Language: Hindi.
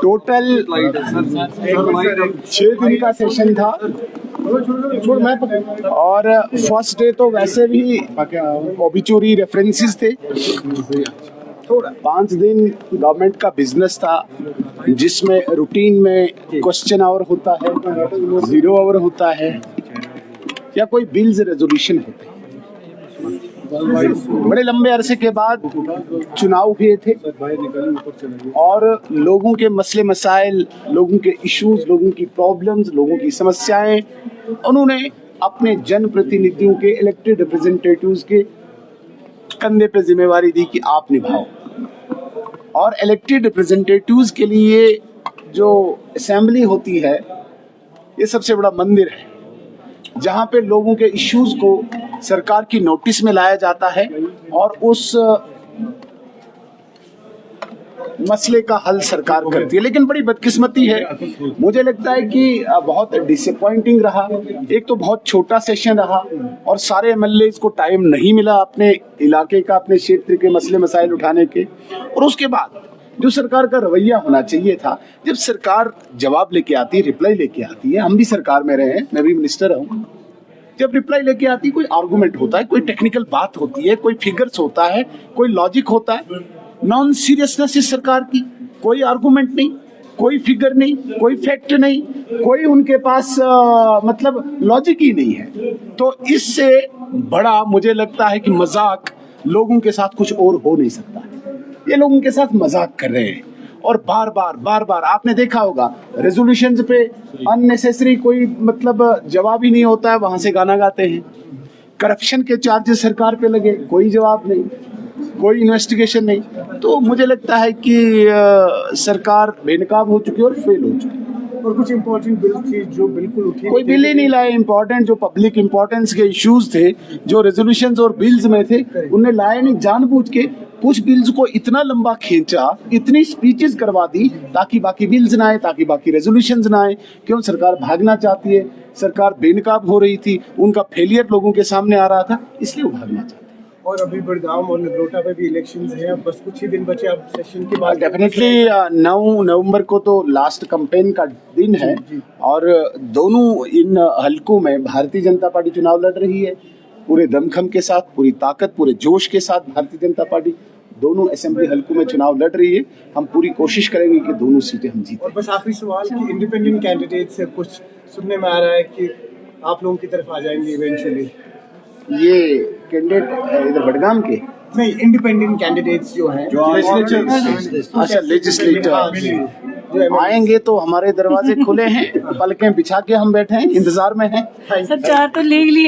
टोटल 6 दिन का सेशन था और फर्स्ट डे तो वैसे भी ऑबिचुरी रेफरेंसेस थे। 5 दिन गवर्नमेंट का बिजनेस था जिसमें रूटीन में क्वेश्चन आवर होता है, 0 आवर होता है या कोई बिल्स रेजोल्यूशन होते हैं। बड़े लंबे अरसे के बाद चुनाव हुए थे और लोगों के मसले मसाइल, लोगों के इश्यूज, लोगों की प्रॉब्लम्स, लोगों की समस्याएं उन्होंने अपने जनप्रतिनिधियों के, इलेक्टेड रिप्रेजेंटेटिव्स के कंधे पे जिम्मेवारी दी कि आप निभाओ। और इलेक्टेड रिप्रेजेंटेटिव्स के लिए जो असेंबली होती है ये सबसे बड़ा मंदिर है जहां पे लोगों के इश्यूज को सरकार की नोटिस में लाया जाता है और उस मसले का हल सरकार करती है। लेकिन बड़ी बदकिस्मती है, मुझे लगता है कि बहुत डिसअपॉइंटिंग रहा। एक तो बहुत छोटा सेशन रहा और सारे एमएलए को टाइम नहीं मिला अपने इलाके का, अपने क्षेत्र के मसले मसाइल उठाने के। और उसके बाद जो सरकार का रवैया होना चाहिए था, जब सरकार जवाब लेके आती है, रिप्लाई लेके आती है, हम भी सरकार में रहे हैं, मैं भी मिनिस्टर हूँ, जब रिप्लाई लेके आती है कोई आर्गुमेंट होता है, कोई टेक्निकल बात होती है, कोई फिगर्स होता है, कोई लॉजिक होता है। नॉन सीरियसनेस इस सरकार की, कोई आर्गुमेंट नहीं, कोई फिगर नहीं, कोई फैक्ट नहीं, कोई उनके पास मतलब लॉजिक ही नहीं है। तो इससे बड़ा मुझे लगता है कि मजाक लोगों के साथ कुछ और हो नहीं सकता। ये लोगों के साथ मजाक कर रहे हैं और बार बार आपने देखा होगा रेजोल्यूशंस पे अननेसेसरी कोई मतलब जवाब ही नहीं होता है, वहां से गाना गाते हैं। करप्शन के चार्जेस सरकार पे लगे, कोई जवाब नहीं, कोई इन्वेस्टिगेशन नहीं। तो मुझे लगता है कि सरकार बेनकाब हो चुकी है और फेल हो चुकी है। और कुछ इम्पोर्टेंट बिल थी जो बिल्कुल उठी, कोई बिल ही नहीं लाए इम्पोर्टेंट, जो पब्लिक इम्पोर्टेंस के इश्यूज थे, जो रेजोल्यूशंस और बिल्स में थे, उन्हें लाए नहीं। जानबूझ के कुछ बिल्स को इतना लंबा खींचा, इतनी स्पीचेस करवा दी ताकि बाकी बिल्स ना आए, ताकि बाकी रेजोल्यूशंस ना आए। क्यों? सरकार भागना चाहती है, सरकार बेनकाब हो रही थी, उनका फेलियर लोगों के सामने आ रहा था, इसलिए वो भागना चाहती है। और अभी बड़गांव और नगरोटा पे भी इलेक्शंस हैं, अब बस कुछ ही दिन बचे अब सेशन के बाद। डेफिनेटली 9 नवंबर को तो लास्ट कैंपेन का दिन है और दोनों इन हलकों में भारतीय जनता पार्टी चुनाव लड़ रही है पूरे दमखम के साथ, पूरी ताकत, पूरे जोश के साथ। भारतीय जनता पार्टी दोनों असेंबली हलकों में चुनाव लड़ रही है। हम पूरी कोशिश करेंगे कि दोनों सीटें हम जीतें। और बस आखिरी सवाल कि इंडिपेंडेंट कैंडिडेट से कुछ सुनने में आ रहा है कि आप लोगों की तरफ आ जाएंगे इवेंचुअली। ये कैंडिडेट इधर बड़गाम के नहीं, इंडिपेंडेंट कैंडिडेट्स जो हैं, अच्छा लेजिस्लेटर आएंगे तो हमारे दरवाजे खुले हैं, पलकें बिछा के हम बैठे हैं, इंतजार में हैं। सर 4 तो ले लिया।